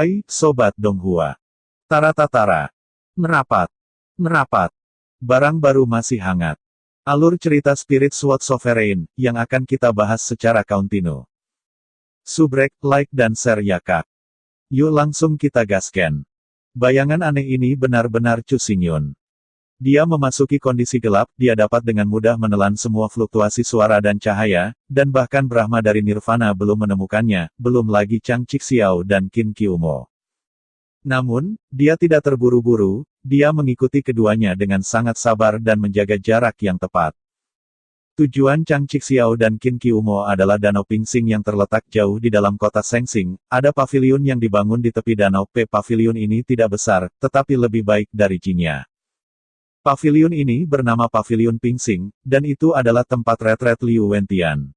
Hai, Sobat Donghua. Tara-tatara. Merapat. Merapat. Barang baru masih hangat. Alur cerita Spirit Sword Sovereign, yang akan kita bahas secara kontinu. Subrek, like dan share ya kak. Yuk langsung kita gasken. Bayangan aneh ini benar-benar Chu Xingyun. Dia memasuki kondisi gelap, dia dapat dengan mudah menelan semua fluktuasi suara dan cahaya, dan bahkan Brahma dari Nirvana belum menemukannya, belum lagi Chang Cixiao dan Qin Qiumo. Namun, dia tidak terburu-buru, dia mengikuti keduanya dengan sangat sabar dan menjaga jarak yang tepat. Tujuan Chang Cixiao dan Qin Qiumo adalah Danau Pingsing yang terletak jauh di dalam kota Sengsing. Ada paviliun yang dibangun di tepi danau. Paviliun ini tidak besar, tetapi lebih baik dari Jinya. Paviliun ini bernama Paviliun Pingsing, dan itu adalah tempat retret Liu Wentian.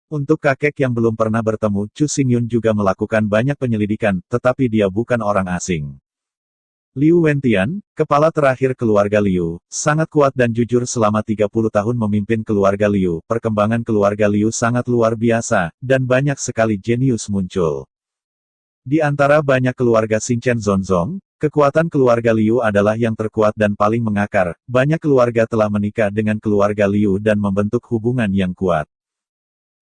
Untuk kakek yang belum pernah bertemu, Chu Xingyun juga melakukan banyak penyelidikan, tetapi dia bukan orang asing. Liu Wentian, kepala terakhir keluarga Liu, sangat kuat dan jujur selama 30 tahun memimpin keluarga Liu. Perkembangan keluarga Liu sangat luar biasa, dan banyak sekali jenius muncul. Di antara banyak keluarga Xinchen Zonzong, kekuatan keluarga Liu adalah yang terkuat dan paling mengakar. Banyak keluarga telah menikah dengan keluarga Liu dan membentuk hubungan yang kuat.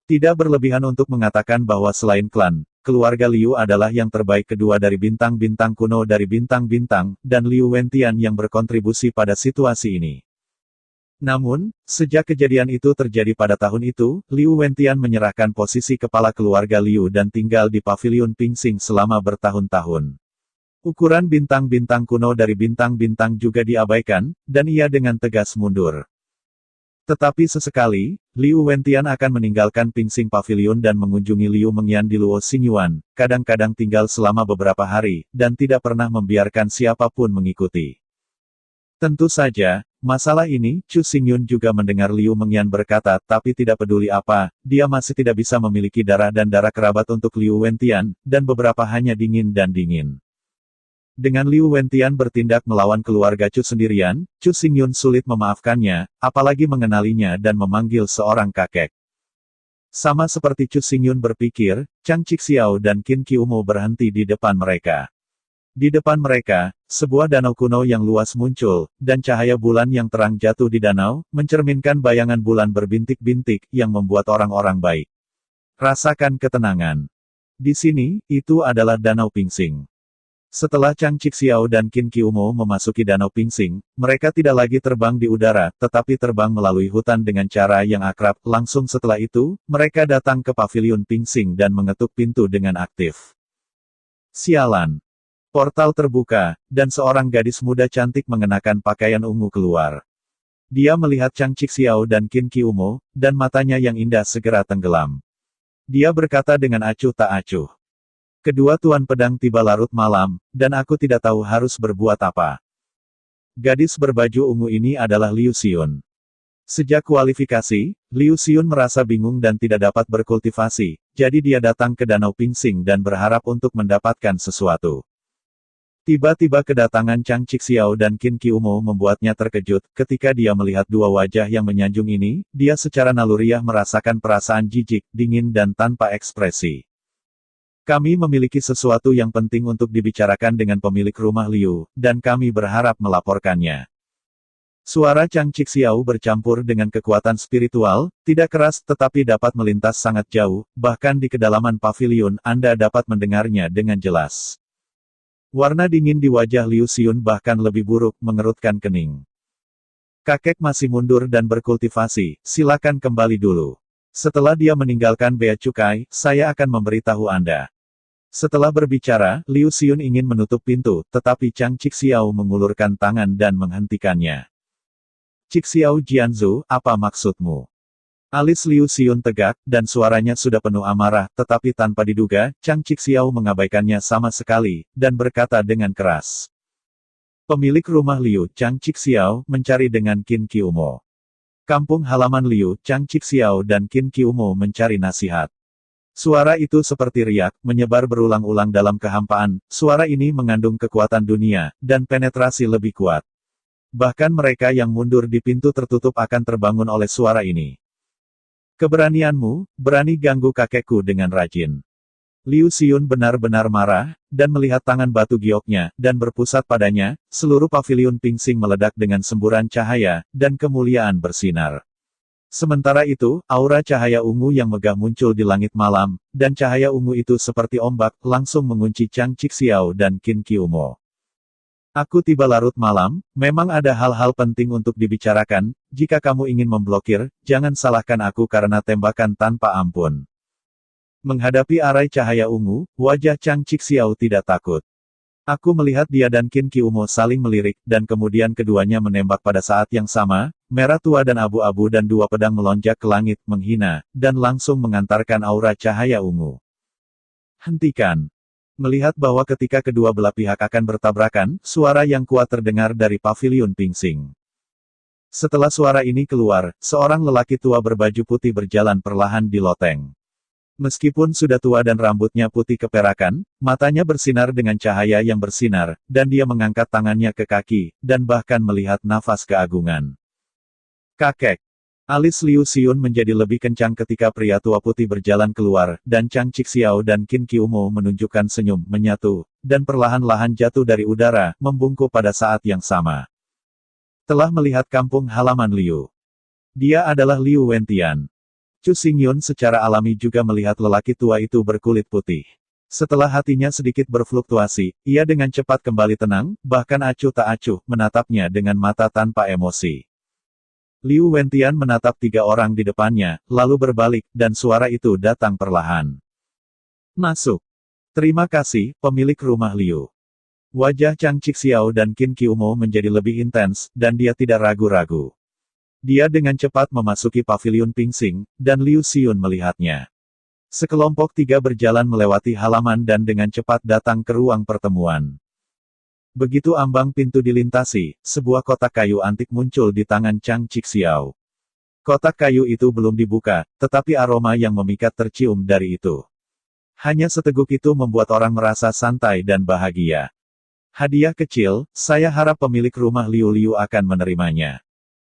Tidak berlebihan untuk mengatakan bahwa selain klan, keluarga Liu adalah yang terbaik kedua dari bintang-bintang kuno dari bintang-bintang, dan Liu Wentian yang berkontribusi pada situasi ini. Namun, sejak kejadian itu terjadi pada tahun itu, Liu Wentian menyerahkan posisi kepala keluarga Liu dan tinggal di Paviliun Pingsing selama bertahun-tahun. Ukuran bintang-bintang kuno dari bintang-bintang juga diabaikan, dan ia dengan tegas mundur. Tetapi sesekali, Liu Wentian akan meninggalkan Pingsing Pavilion dan mengunjungi Liu Mengyan di Luo Xingyuan, kadang-kadang tinggal selama beberapa hari, dan tidak pernah membiarkan siapapun mengikuti. Tentu saja, masalah ini, Chu Xingyun juga mendengar Liu Mengyan berkata, tapi tidak peduli apa, dia masih tidak bisa memiliki darah dan darah kerabat untuk Liu Wentian, dan beberapa hanya dingin dan dingin. Dengan Liu Wentian bertindak melawan keluarga Chu sendirian, Chu Xingyun sulit memaafkannya, apalagi mengenalinya dan memanggil seorang kakek. Sama seperti Chu Xingyun berpikir, Chang Cixiao dan Qin Qiumo berhenti di depan mereka. Di depan mereka, sebuah danau kuno yang luas muncul, dan cahaya bulan yang terang jatuh di danau, mencerminkan bayangan bulan berbintik-bintik, yang membuat orang-orang baik. Rasakan ketenangan. Di sini, itu adalah Danau Pingsing. Setelah Chang Cixiao dan Qin Qiumo memasuki Danau Pingsing, mereka tidak lagi terbang di udara, tetapi terbang melalui hutan dengan cara yang akrab. Langsung setelah itu, mereka datang ke Paviliun Pingsing dan mengetuk pintu dengan aktif. Sialan. Portal terbuka, dan seorang gadis muda cantik mengenakan pakaian ungu keluar. Dia melihat Chang Cixiao dan Qin Qiumo, dan matanya yang indah segera tenggelam. Dia berkata dengan acuh tak acuh. Kedua tuan pedang tiba larut malam, dan aku tidak tahu harus berbuat apa. Gadis berbaju ungu ini adalah Liu Xiun. Sejak kualifikasi, Liu Xiun merasa bingung dan tidak dapat berkultivasi, jadi dia datang ke Danau Pingsing dan berharap untuk mendapatkan sesuatu. Tiba-tiba kedatangan Chang Cixiao dan Qin Qiumo membuatnya terkejut. Ketika dia melihat dua wajah yang menyanjung ini, dia secara naluriah merasakan perasaan jijik, dingin dan tanpa ekspresi. Kami memiliki sesuatu yang penting untuk dibicarakan dengan pemilik rumah Liu, dan kami berharap melaporkannya. Suara Chang Cixiao bercampur dengan kekuatan spiritual, tidak keras tetapi dapat melintas sangat jauh, bahkan di kedalaman paviliun Anda dapat mendengarnya dengan jelas. Warna dingin di wajah Liu Xiun bahkan lebih buruk, mengerutkan kening. Kakek masih mundur dan berkultivasi, silakan kembali dulu. Setelah dia meninggalkan Bea Cukai, saya akan memberitahu Anda. Setelah berbicara, Liu Xiun ingin menutup pintu, tetapi Chang Cixiao mengulurkan tangan dan menghentikannya. Cixiao Jianzu, apa maksudmu? Alis Liu Xiun tegak, dan suaranya sudah penuh amarah, tetapi tanpa diduga, Chang Cixiao mengabaikannya sama sekali, dan berkata dengan keras. Pemilik rumah Liu, Chang Cixiao, mencari dengan Qin Qiumo. Kampung halaman Liu, Chang Cixiao dan Qin Qiumo mencari nasihat. Suara itu seperti riak, menyebar berulang-ulang dalam kehampaan. Suara ini mengandung kekuatan dunia, dan penetrasi lebih kuat. Bahkan mereka yang mundur di pintu tertutup akan terbangun oleh suara ini. Keberanianmu, berani ganggu kakekku dengan rajin. Liu Xiun benar-benar marah, dan melihat tangan batu gioknya, dan berpusat padanya, seluruh paviliun Pingsing meledak dengan semburan cahaya, dan kemuliaan bersinar. Sementara itu, aura cahaya ungu yang megah muncul di langit malam, dan cahaya ungu itu seperti ombak, langsung mengunci Chang Cixiao dan Qin Qiumo. Aku tiba larut malam, memang ada hal-hal penting untuk dibicarakan, jika kamu ingin memblokir, jangan salahkan aku karena tembakan tanpa ampun. Menghadapi arai cahaya ungu, wajah Chang Cixiao tidak takut. Aku melihat dia dan Qin Qiumo saling melirik, dan kemudian keduanya menembak pada saat yang sama, merah tua dan abu-abu dan dua pedang melonjak ke langit, menghina, dan langsung mengantarkan aura cahaya ungu. Hentikan. Melihat bahwa ketika kedua belah pihak akan bertabrakan, suara yang kuat terdengar dari paviliun Pingsing. Setelah suara ini keluar, seorang lelaki tua berbaju putih berjalan perlahan di loteng. Meskipun sudah tua dan rambutnya putih keperakan, matanya bersinar dengan cahaya yang bersinar, dan dia mengangkat tangannya ke kaki, dan bahkan melihat nafas keagungan. Kakek. Alis Liu Xiun menjadi lebih kencang ketika pria tua putih berjalan keluar, dan Chang Cixiao dan Qin Qiumo menunjukkan senyum, menyatu, dan perlahan-lahan jatuh dari udara, membungkuk pada saat yang sama. Telah melihat kampung halaman Liu. Dia adalah Liu Wentian. Chu Xingyun secara alami juga melihat lelaki tua itu berkulit putih. Setelah hatinya sedikit berfluktuasi, ia dengan cepat kembali tenang, bahkan acuh tak acuh, menatapnya dengan mata tanpa emosi. Liu Wentian menatap tiga orang di depannya, lalu berbalik, dan suara itu datang perlahan. Masuk. Terima kasih, pemilik rumah Liu. Wajah Chang Cixiao dan Qin Qiumo menjadi lebih intens, dan dia tidak ragu-ragu. Dia dengan cepat memasuki paviliun Pingsing, dan Liu Xiun melihatnya. Sekelompok tiga berjalan melewati halaman dan dengan cepat datang ke ruang pertemuan. Begitu ambang pintu dilintasi, sebuah kotak kayu antik muncul di tangan Chang Cixiao. Kotak kayu itu belum dibuka, tetapi aroma yang memikat tercium dari itu. Hanya seteguk itu membuat orang merasa santai dan bahagia. Hadiah kecil, saya harap pemilik rumah Liu Liu akan menerimanya.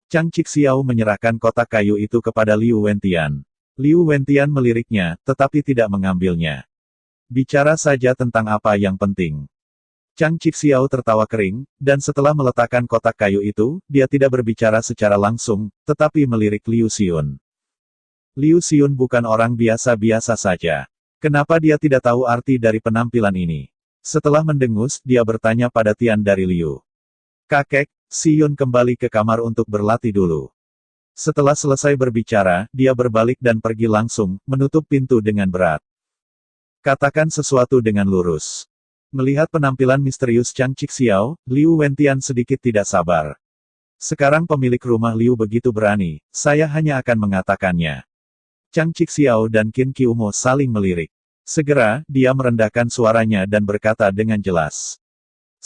Chang Cixiao menyerahkan kotak kayu itu kepada Liu Wentian. Liu Wentian meliriknya, tetapi tidak mengambilnya. Bicara saja tentang apa yang penting. Chang Cixiao tertawa kering, dan setelah meletakkan kotak kayu itu, dia tidak berbicara secara langsung, tetapi melirik Liu Xiun. Liu Xiun bukan orang biasa-biasa saja. Kenapa dia tidak tahu arti dari penampilan ini? Setelah mendengus, dia bertanya pada Tian dari Liu. Kakek, Xiun kembali ke kamar untuk berlatih dulu. Setelah selesai berbicara, dia berbalik dan pergi langsung, menutup pintu dengan berat. Katakan sesuatu dengan lurus. Melihat penampilan misterius Chang Cixiao, Liu Wentian sedikit tidak sabar. Sekarang pemilik rumah Liu begitu berani, saya hanya akan mengatakannya. Chang Cixiao dan Qin Qiumo saling melirik. Segera, dia merendahkan suaranya dan berkata dengan jelas.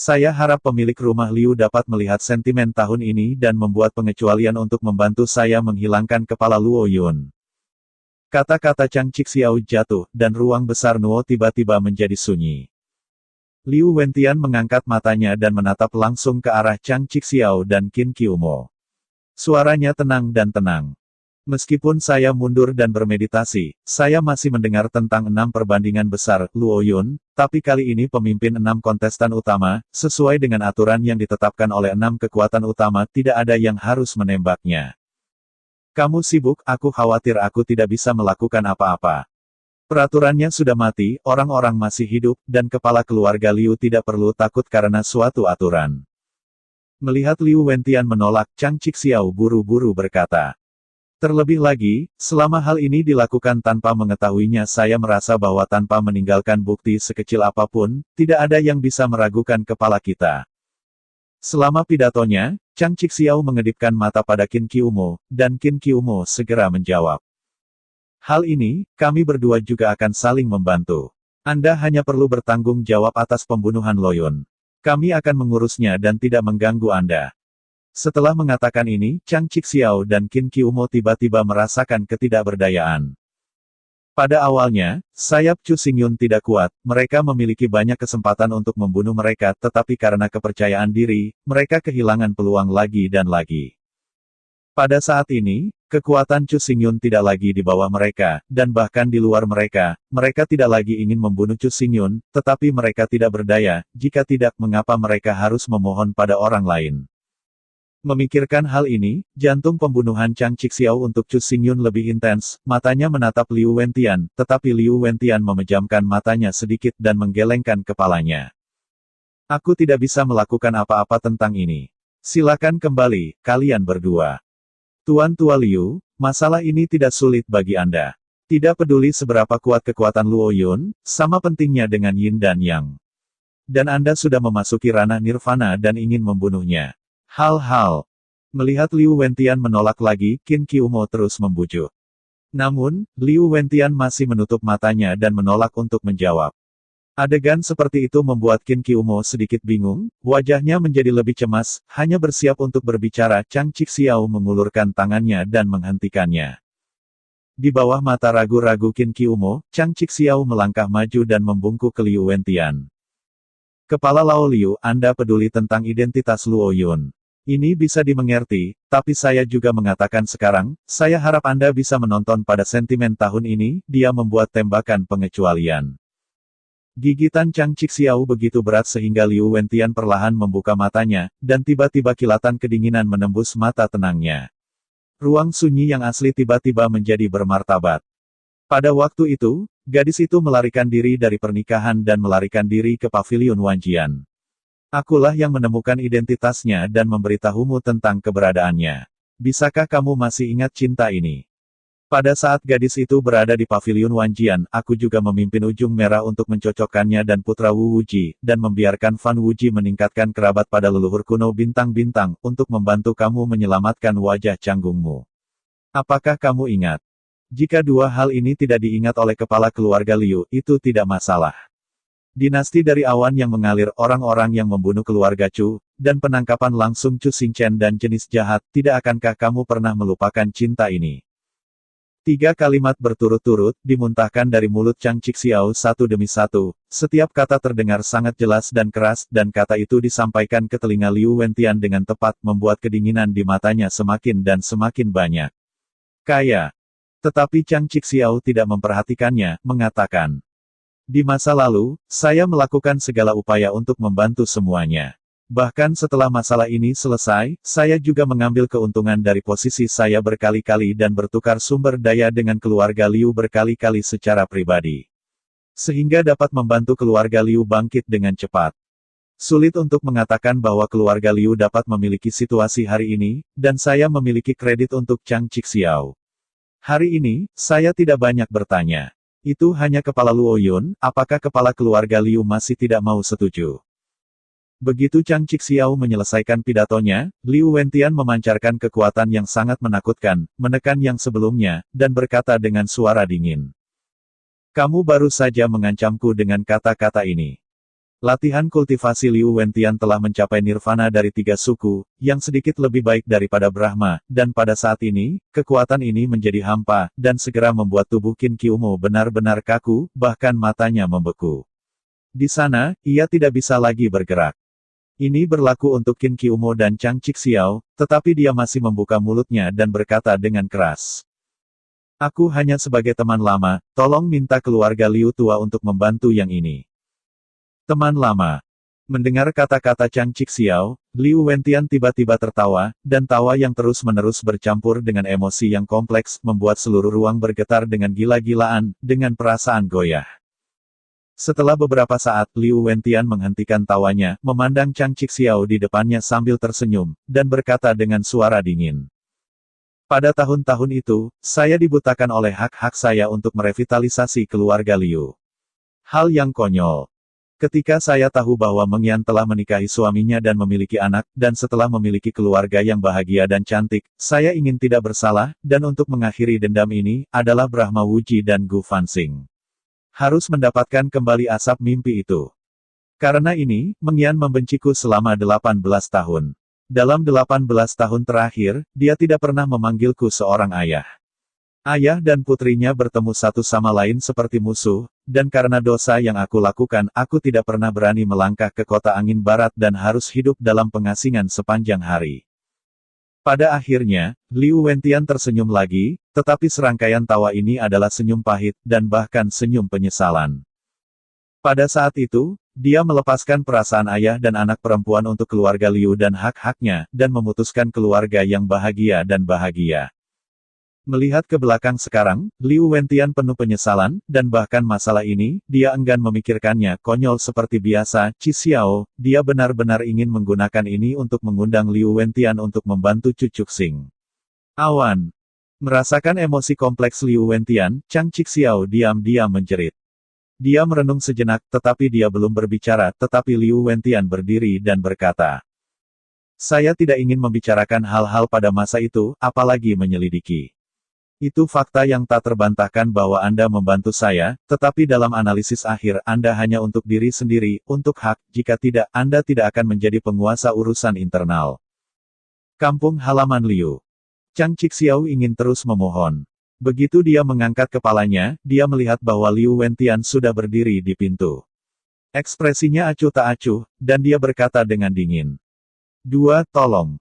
Saya harap pemilik rumah Liu dapat melihat sentimen tahun ini dan membuat pengecualian untuk membantu saya menghilangkan kepala Luo Yun. Kata-kata Chang Cixiao jatuh, dan ruang besar Nuo tiba-tiba menjadi sunyi. Liu Wentian mengangkat matanya dan menatap langsung ke arah Chang Cixiao dan Qin Qiumo. Suaranya tenang dan tenang. Meskipun saya mundur dan bermeditasi, saya masih mendengar tentang 6 perbandingan besar, Luo Yun, tapi kali ini pemimpin 6 kontestan utama, sesuai dengan aturan yang ditetapkan oleh 6 kekuatan utama, tidak ada yang harus menembaknya. Kamu sibuk, aku khawatir aku tidak bisa melakukan apa-apa. Peraturannya sudah mati, orang-orang masih hidup, dan kepala keluarga Liu tidak perlu takut karena suatu aturan. Melihat Liu Wentian menolak, Chang Cixiao buru-buru berkata. Terlebih lagi, selama hal ini dilakukan tanpa mengetahuinya saya merasa bahwa tanpa meninggalkan bukti sekecil apapun, tidak ada yang bisa meragukan kepala kita. Selama pidatonya, Chang Cixiao mengedipkan mata pada Qin Qiumo, dan Qin Qiumo segera menjawab. Hal ini, kami berdua juga akan saling membantu. Anda hanya perlu bertanggung jawab atas pembunuhan Loyun. Kami akan mengurusnya dan tidak mengganggu Anda. Setelah mengatakan ini, Chang Cixiao dan Qin Qiumo tiba-tiba merasakan ketidakberdayaan. Pada awalnya, sayap Chu Xingyun tidak kuat, mereka memiliki banyak kesempatan untuk membunuh mereka, tetapi karena kepercayaan diri, mereka kehilangan peluang lagi dan lagi. Pada saat ini, kekuatan Chu Xingyun tidak lagi di bawah mereka, dan bahkan di luar mereka, mereka tidak lagi ingin membunuh Chu Xingyun, tetapi mereka tidak berdaya, jika tidak mengapa mereka harus memohon pada orang lain. Memikirkan hal ini, jantung pembunuhan Chang Chixiao untuk Chu Xingyun lebih intens, matanya menatap Liu Wentian, tetapi Liu Wentian memejamkan matanya sedikit dan menggelengkan kepalanya. Aku tidak bisa melakukan apa-apa tentang ini. Silakan kembali, kalian berdua. Tuan Tua Liu, masalah ini tidak sulit bagi Anda. Tidak peduli seberapa kuat kekuatan Luo Yun, sama pentingnya dengan Yin dan Yang. Dan Anda sudah memasuki ranah nirvana dan ingin membunuhnya. Hal-hal. Melihat Liu Wentian menolak lagi, Qin Qiumo terus membujuk. Namun, Liu Wentian masih menutup matanya dan menolak untuk menjawab. Adegan seperti itu membuat Qin Qiumo sedikit bingung, wajahnya menjadi lebih cemas, hanya bersiap untuk berbicara. Chang Chixiao mengulurkan tangannya dan menghentikannya. Di bawah mata ragu-ragu Qin Qiumo, Chang Chixiao melangkah maju dan membungkuk ke Liu Wentian. Kepala Lao Liu, Anda peduli tentang identitas Luo Yun. Ini bisa dimengerti, tapi saya juga mengatakan sekarang, saya harap Anda bisa menonton pada sentimen tahun ini, dia membuat tembakan pengecualian. Gigitan Chang Chixiao begitu berat sehingga Liu Wentian perlahan membuka matanya, dan tiba-tiba kilatan kedinginan menembus mata tenangnya. Ruang sunyi yang asli tiba-tiba menjadi bermartabat. Pada waktu itu, gadis itu melarikan diri dari pernikahan dan melarikan diri ke pavilion Wanjian. Akulah yang menemukan identitasnya dan memberitahumu tentang keberadaannya. Bisakah kamu masih ingat cinta ini? Pada saat gadis itu berada di pavilion Wanjian, aku juga memimpin ujung merah untuk mencocokkannya dan putra Wu Wuji, dan membiarkan Fan Wuji meningkatkan kerabat pada leluhur kuno bintang-bintang, untuk membantu kamu menyelamatkan wajah canggungmu. Apakah kamu ingat? Jika dua hal ini tidak diingat oleh kepala keluarga Liu, itu tidak masalah. Dinasti dari awan yang mengalir, orang-orang yang membunuh keluarga Chu, dan penangkapan langsung Chu Xingchen dan jenis jahat, tidak akankah kamu pernah melupakan cinta ini? 3 kalimat berturut-turut, dimuntahkan dari mulut Chang Chixiao satu demi satu, setiap kata terdengar sangat jelas dan keras, dan kata itu disampaikan ke telinga Liu Wentian dengan tepat, membuat kedinginan di matanya semakin dan semakin banyak. Kaya. Tetapi Chang Chixiao tidak memperhatikannya, mengatakan. Di masa lalu, saya melakukan segala upaya untuk membantu semuanya. Bahkan setelah masalah ini selesai, saya juga mengambil keuntungan dari posisi saya berkali-kali dan bertukar sumber daya dengan keluarga Liu berkali-kali secara pribadi. Sehingga dapat membantu keluarga Liu bangkit dengan cepat. Sulit untuk mengatakan bahwa keluarga Liu dapat memiliki situasi hari ini, dan saya memiliki kredit untuk Chang Chixiao. Hari ini, saya tidak banyak bertanya. Itu hanya kepala Luo Yun, apakah kepala keluarga Liu masih tidak mau setuju? Begitu Chang Chixiao menyelesaikan pidatonya, Liu Wentian memancarkan kekuatan yang sangat menakutkan, menekan yang sebelumnya, dan berkata dengan suara dingin. Kamu baru saja mengancamku dengan kata-kata ini. Latihan kultivasi Liu Wentian telah mencapai nirvana dari 3 suku, yang sedikit lebih baik daripada Brahma, dan pada saat ini, kekuatan ini menjadi hampa, dan segera membuat tubuh Qin Qiumo benar-benar kaku, bahkan matanya membeku. Di sana, ia tidak bisa lagi bergerak. Ini berlaku untuk Qin Qiumo dan Chang Chixiao, tetapi dia masih membuka mulutnya dan berkata dengan keras. Aku hanya sebagai teman lama, tolong minta keluarga Liu tua untuk membantu yang ini. Teman lama. Mendengar kata-kata Chang Chixiao, Liu Wentian tiba-tiba tertawa, dan tawa yang terus-menerus bercampur dengan emosi yang kompleks, membuat seluruh ruang bergetar dengan gila-gilaan, dengan perasaan goyah. Setelah beberapa saat, Liu Wentian menghentikan tawanya, memandang Chang Chixiao di depannya sambil tersenyum, dan berkata dengan suara dingin. Pada tahun-tahun itu, saya dibutakan oleh hak-hak saya untuk merevitalisasi keluarga Liu. Hal yang konyol. Ketika saya tahu bahwa Meng Yan telah menikahi suaminya dan memiliki anak, dan setelah memiliki keluarga yang bahagia dan cantik, saya ingin tidak bersalah, dan untuk mengakhiri dendam ini, adalah Brahma Wuji dan Gu Fanxing. Harus mendapatkan kembali asap mimpi itu. Karena ini, Meng Yan membenciku selama 18 tahun. Dalam 18 tahun terakhir, dia tidak pernah memanggilku seorang ayah. Ayah dan putrinya bertemu satu sama lain seperti musuh, dan karena dosa yang aku lakukan, aku tidak pernah berani melangkah ke kota angin barat dan harus hidup dalam pengasingan sepanjang hari. Pada akhirnya, Liu Wentian tersenyum lagi, tetapi serangkaian tawa ini adalah senyum pahit, dan bahkan senyum penyesalan. Pada saat itu, dia melepaskan perasaan ayah dan anak perempuan untuk keluarga Liu dan hak-haknya, dan memutuskan keluarga yang bahagia dan bahagia. Melihat ke belakang sekarang, Liu Wentian penuh penyesalan, dan bahkan masalah ini, dia enggan memikirkannya. Konyol seperti biasa, Qi Xiao, dia benar-benar ingin menggunakan ini untuk mengundang Liu Wentian untuk membantu Cucuk Xing. Awan. Merasakan emosi kompleks Liu Wentian, Chang Qi Xiao diam-diam menjerit. Dia merenung sejenak, tetapi dia belum berbicara, tetapi Liu Wentian berdiri dan berkata, "Saya tidak ingin membicarakan hal-hal pada masa itu, apalagi menyelidiki. Itu fakta yang tak terbantahkan bahwa Anda membantu saya, tetapi dalam analisis akhir Anda hanya untuk diri sendiri, untuk hak, jika tidak, Anda tidak akan menjadi penguasa urusan internal." Kampung halaman Liu. Chang Qi Xiao ingin terus memohon. Begitu dia mengangkat kepalanya, dia melihat bahwa Liu Wentian sudah berdiri di pintu. Ekspresinya acuh tak acuh, dan dia berkata dengan dingin. Tolong.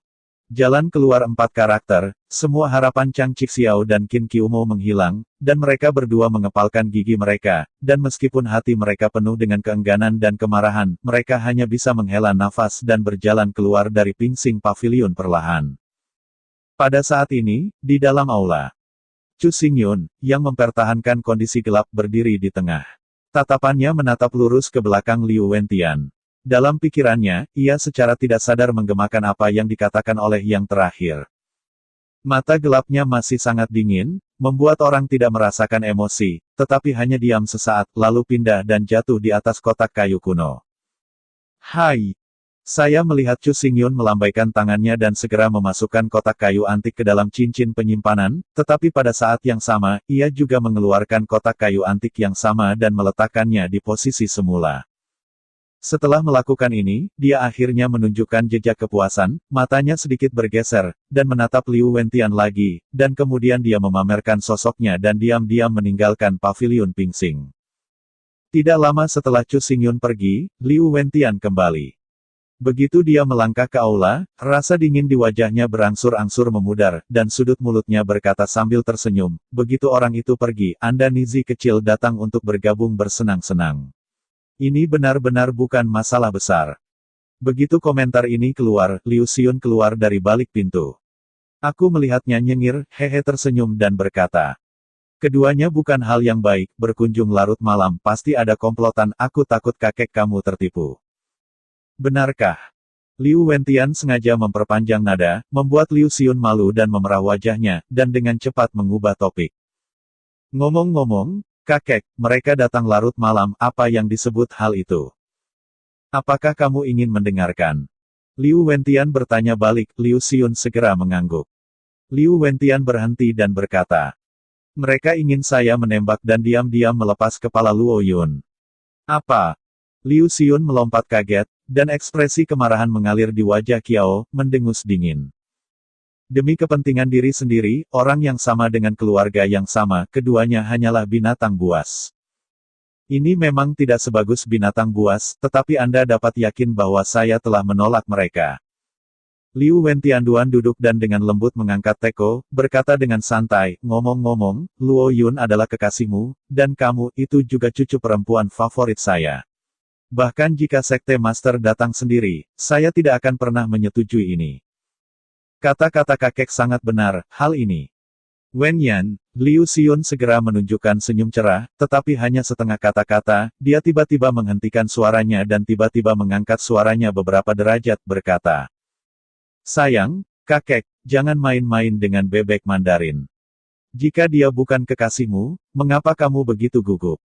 Jalan keluar 4 karakter, semua harapan Chang Qi Xiao dan Qin Qiumo menghilang, dan mereka berdua mengepalkan gigi mereka, dan meskipun hati mereka penuh dengan keengganan dan kemarahan, mereka hanya bisa menghela nafas dan berjalan keluar dari Pingsing Pavilion perlahan. Pada saat ini, di dalam aula, Chu Xingyun, yang mempertahankan kondisi gelap berdiri di tengah. Tatapannya menatap lurus ke belakang Liu Wentian. Dalam pikirannya, ia secara tidak sadar menggemakan apa yang dikatakan oleh yang terakhir. Mata gelapnya masih sangat dingin, membuat orang tidak merasakan emosi, tetapi hanya diam sesaat, lalu pindah dan jatuh di atas kotak kayu kuno. Hai! Saya melihat Chu Xingyun melambaikan tangannya dan segera memasukkan kotak kayu antik ke dalam cincin penyimpanan, tetapi pada saat yang sama, ia juga mengeluarkan kotak kayu antik yang sama dan meletakkannya di posisi semula. Setelah melakukan ini, dia akhirnya menunjukkan jejak kepuasan, matanya sedikit bergeser, dan menatap Liu Wentian lagi, dan kemudian dia memamerkan sosoknya dan diam-diam meninggalkan pavilion Pingsing. Tidak lama setelah Chu Xingyun pergi, Liu Wentian kembali. Begitu dia melangkah ke aula, rasa dingin di wajahnya berangsur-angsur memudar, dan sudut mulutnya berkata sambil tersenyum, "Begitu orang itu pergi, Anda Nizi kecil datang untuk bergabung bersenang-senang. Ini benar-benar bukan masalah besar." Begitu komentar ini keluar, Liu Xiun keluar dari balik pintu. Aku melihatnya nyengir, hehe tersenyum dan berkata, "Keduanya bukan hal yang baik, berkunjung larut malam, pasti ada komplotan, aku takut kakek kamu tertipu." Benarkah? Liu Wentian sengaja memperpanjang nada, membuat Liu Xiun malu dan memerah wajahnya, dan dengan cepat mengubah topik. "Ngomong-ngomong, kakek, mereka datang larut malam, apa yang disebut hal itu? Apakah kamu ingin mendengarkan?" Liu Wentian bertanya balik, Liu Xiun segera mengangguk. Liu Wentian berhenti dan berkata, "Mereka ingin saya menembak," dan diam-diam melepas kepala Luo Yun. "Apa?" Liu Xiun melompat kaget, dan ekspresi kemarahan mengalir di wajah Qiao, mendengus dingin. Demi kepentingan diri sendiri, orang yang sama dengan keluarga yang sama, keduanya hanyalah binatang buas. Ini memang tidak sebagus binatang buas, tetapi Anda dapat yakin bahwa saya telah menolak mereka. Liu Wentianduan duduk dan dengan lembut mengangkat teko, berkata dengan santai, "Ngomong-ngomong, Luo Yun adalah kekasihmu, dan kamu, itu juga cucu perempuan favorit saya. Bahkan jika Sekte Master datang sendiri, saya tidak akan pernah menyetujui ini." Kata-kata kakek sangat benar, hal ini. Wen Yan, Liu Xiun segera menunjukkan senyum cerah, tetapi hanya setengah kata-kata, dia tiba-tiba menghentikan suaranya dan tiba-tiba mengangkat suaranya beberapa derajat, berkata, "Sayang, kakek, jangan main-main dengan bebek Mandarin. Jika dia bukan kekasihmu, mengapa kamu begitu gugup?"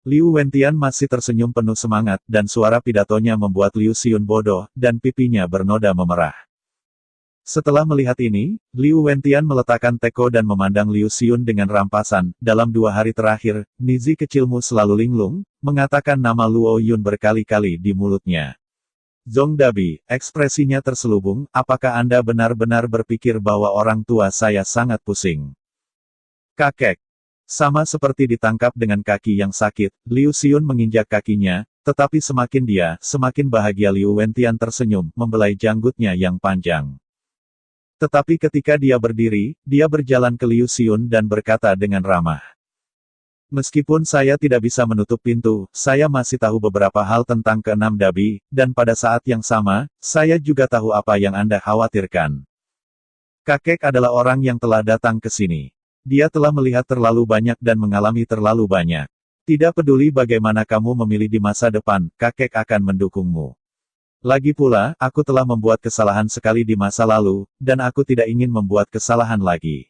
Liu Wentian masih tersenyum penuh semangat, dan suara pidatonya membuat Liu Xiun bodoh, dan pipinya bernoda memerah. Setelah melihat ini, Liu Wentian meletakkan teko dan memandang Liu Xiun dengan rampasan. "Dalam 2 hari terakhir, Nizi kecilmu selalu linglung, mengatakan nama Luo Yun berkali-kali di mulutnya." Zhong Dabi, ekspresinya terselubung, "Apakah Anda benar-benar berpikir bahwa orang tua saya sangat pusing?" Kakek. Sama seperti ditangkap dengan kaki yang sakit, Liu Xiun menginjak kakinya, tetapi semakin semakin bahagia Liu Wentian tersenyum, membelai janggutnya yang panjang. Tetapi ketika dia berdiri, dia berjalan ke Liu Xiun dan berkata dengan ramah. Meskipun saya tidak bisa menutup pintu, saya masih tahu beberapa hal tentang keenam Dabi, dan pada saat yang sama, saya juga tahu apa yang Anda khawatirkan. Kakek adalah orang yang telah datang ke sini. Dia telah melihat terlalu banyak dan mengalami terlalu banyak. Tidak peduli bagaimana kamu memilih di masa depan, kakek akan mendukungmu. Lagi pula, aku telah membuat kesalahan sekali di masa lalu, dan aku tidak ingin membuat kesalahan lagi.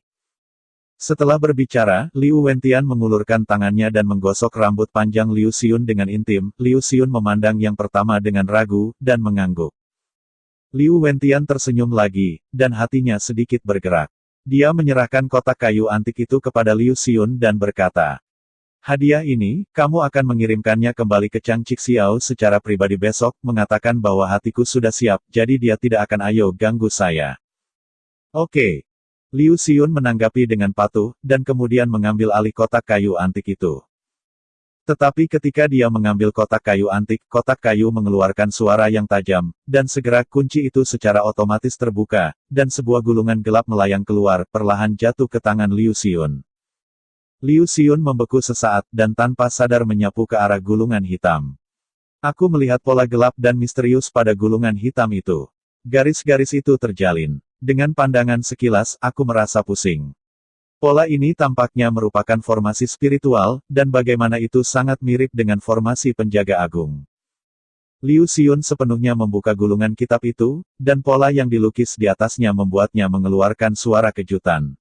Setelah berbicara, Liu Wentian mengulurkan tangannya dan menggosok rambut panjang Liu Xiun dengan intim. Liu Xiun memandang yang pertama dengan ragu, dan mengangguk. Liu Wentian tersenyum lagi, dan hatinya sedikit bergerak. Dia menyerahkan kotak kayu antik itu kepada Liu Xiun dan berkata, "Hadiah ini, kamu akan mengirimkannya kembali ke Chang Cixiao secara pribadi besok, mengatakan bahwa hatiku sudah siap, jadi dia tidak akan ayo ganggu saya." Oke. Liu Xiun menanggapi dengan patuh, dan kemudian mengambil alih kotak kayu antik itu. Tetapi ketika dia mengambil kotak kayu mengeluarkan suara yang tajam, dan segera kunci itu secara otomatis terbuka, dan sebuah gulungan gelap melayang keluar, perlahan jatuh ke tangan Liu Xiun. Liu Xiun membeku sesaat, dan tanpa sadar menyapu ke arah gulungan hitam. Aku melihat pola gelap dan misterius pada gulungan hitam itu. Garis-garis itu terjalin. Dengan pandangan sekilas, aku merasa pusing. Pola ini tampaknya merupakan formasi spiritual, dan bagaimana itu sangat mirip dengan formasi penjaga agung. Liu Xiun sepenuhnya membuka gulungan kitab itu, dan pola yang dilukis di atasnya membuatnya mengeluarkan suara kejutan.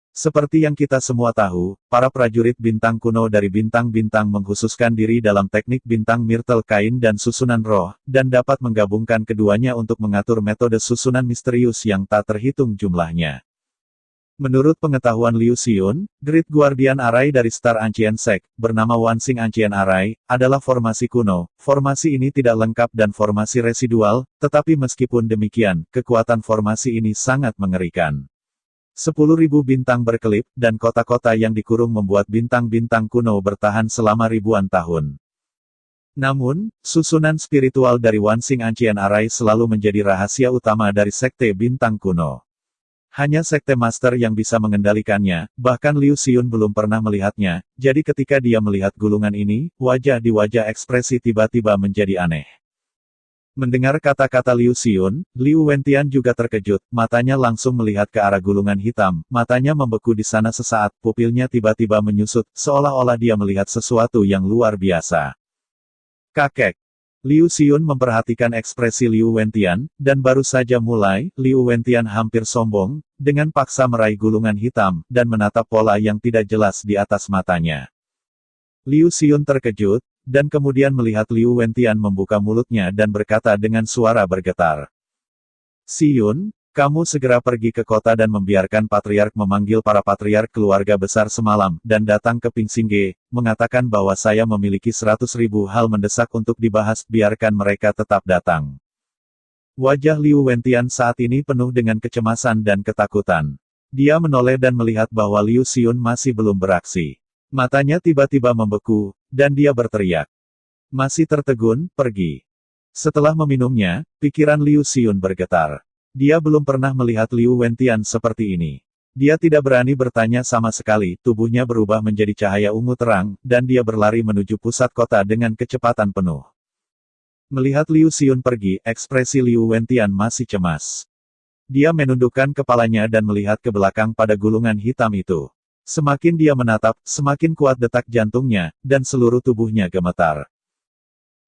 Seperti yang kita semua tahu, para prajurit bintang kuno dari bintang-bintang mengkhususkan diri dalam teknik bintang Myrtle Kain dan susunan roh, dan dapat menggabungkan keduanya untuk mengatur metode susunan misterius yang tak terhitung jumlahnya. Menurut pengetahuan Liu Xiun, Great Guardian Array dari Star Ancient Sect, bernama Wansing Ancient Array, adalah formasi kuno. Formasi ini tidak lengkap dan formasi residual, tetapi meskipun demikian, kekuatan formasi ini sangat mengerikan. 10.000 bintang berkelip, dan kota-kota yang dikurung membuat bintang-bintang kuno bertahan selama ribuan tahun. Namun, susunan spiritual dari Wansing Ancient Array selalu menjadi rahasia utama dari Sekte Bintang Kuno. Hanya Sekte Master yang bisa mengendalikannya, bahkan Liu Xiun belum pernah melihatnya, jadi ketika dia melihat gulungan ini, wajah di wajah ekspresi tiba-tiba menjadi aneh. Mendengar kata-kata Liu Xiun, Liu Wentian juga terkejut, matanya langsung melihat ke arah gulungan hitam, matanya membeku di sana sesaat, pupilnya tiba-tiba menyusut, seolah-olah dia melihat sesuatu yang luar biasa. Kakek. Liu Xiun memperhatikan ekspresi Liu Wentian, dan baru saja mulai, Liu Wentian hampir sombong, dengan paksa meraih gulungan hitam, dan menatap pola yang tidak jelas di atas matanya. Liu Xiun terkejut, dan kemudian melihat Liu Wentian membuka mulutnya dan berkata dengan suara bergetar. "Xiun, kamu segera pergi ke kota dan membiarkan Patriark memanggil para Patriark keluarga besar semalam, dan datang ke Pingsingge, mengatakan bahwa saya memiliki 100.000 hal mendesak untuk dibahas, biarkan mereka tetap datang." Wajah Liu Wentian saat ini penuh dengan kecemasan dan ketakutan. Dia menoleh dan melihat bahwa Liu Xiun masih belum beraksi. Matanya tiba-tiba membeku, dan dia berteriak. "Masih tertegun, pergi." Setelah meminumnya, pikiran Liu Xiun bergetar. Dia belum pernah melihat Liu Wentian seperti ini. Dia tidak berani bertanya sama sekali, tubuhnya berubah menjadi cahaya ungu terang, dan dia berlari menuju pusat kota dengan kecepatan penuh. Melihat Liu Xiun pergi, ekspresi Liu Wentian masih cemas. Dia menundukkan kepalanya dan melihat ke belakang pada gulungan hitam itu. Semakin dia menatap, semakin kuat detak jantungnya, dan seluruh tubuhnya gemetar.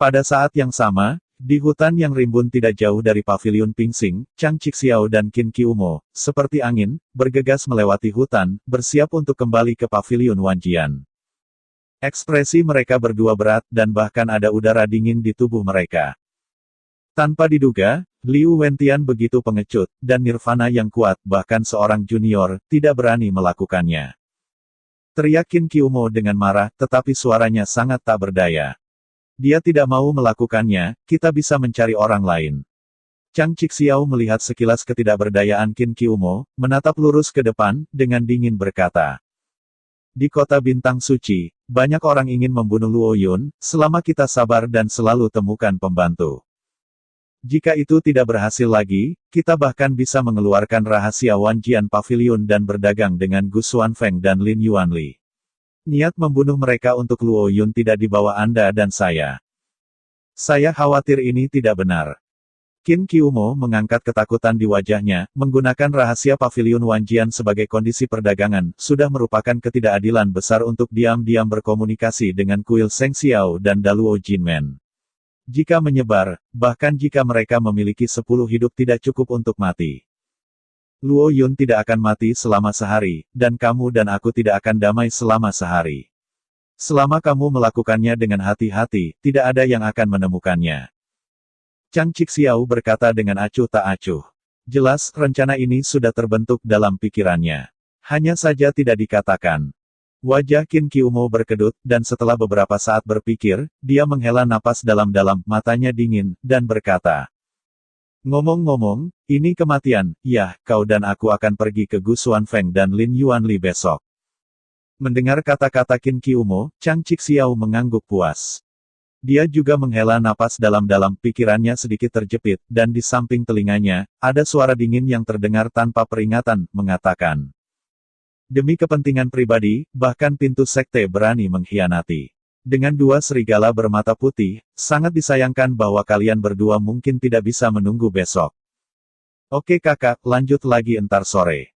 Pada saat yang sama, di hutan yang rimbun tidak jauh dari paviliun Pingsing, Chang Cixiao dan Qin Qiumo, seperti angin, bergegas melewati hutan, bersiap untuk kembali ke paviliun Wanjian. Ekspresi mereka berdua berat, dan bahkan ada udara dingin di tubuh mereka. Tanpa diduga, Liu Wentian begitu pengecut, dan nirvana yang kuat, bahkan seorang junior, tidak berani melakukannya. Teriak Qin Qiumo dengan marah, tetapi suaranya sangat tak berdaya. Dia tidak mau melakukannya, kita bisa mencari orang lain. Chang Cixiao melihat sekilas ketidakberdayaan Qin Qiumo, menatap lurus ke depan, dengan dingin berkata. Di kota bintang suci, banyak orang ingin membunuh Luo Yun, selama kita sabar dan selalu temukan pembantu. Jika itu tidak berhasil lagi, kita bahkan bisa mengeluarkan rahasia Wanjian Pavilion dan berdagang dengan Gu Xuanfeng dan Lin Yuanli. Niat membunuh mereka untuk Luo Yun tidak di bawah Anda dan saya. Saya khawatir ini tidak benar. Qin Qiumo mengangkat ketakutan di wajahnya, menggunakan rahasia Pavilion Wanjian sebagai kondisi perdagangan, sudah merupakan ketidakadilan besar untuk diam-diam berkomunikasi dengan kuil Seng Xiao dan Daluo Jinmen. Jika menyebar, bahkan jika mereka memiliki 10 hidup tidak cukup untuk mati. Luo Yun tidak akan mati selama sehari, dan kamu dan aku tidak akan damai selama sehari. Selama kamu melakukannya dengan hati-hati, tidak ada yang akan menemukannya. Chang Cixiao berkata dengan acuh tak acuh. Jelas, rencana ini sudah terbentuk dalam pikirannya. Hanya saja tidak dikatakan. Wajah Qin Qiumo berkedut, dan setelah beberapa saat berpikir, dia menghela napas dalam-dalam, matanya dingin, dan berkata. Ngomong-ngomong, ini kematian, ya, kau dan aku akan pergi ke Gu Xuanfeng dan Lin Yuanli besok. Mendengar kata-kata Qin Qiumo, Chang Cixiao mengangguk puas. Dia juga menghela napas dalam-dalam, pikirannya sedikit terjepit, dan di samping telinganya, ada suara dingin yang terdengar tanpa peringatan, mengatakan. Demi kepentingan pribadi, bahkan pintu sekte berani mengkhianati. Dengan dua serigala bermata putih, sangat disayangkan bahwa kalian berdua mungkin tidak bisa menunggu besok. Oke kakak, lanjut lagi entar sore.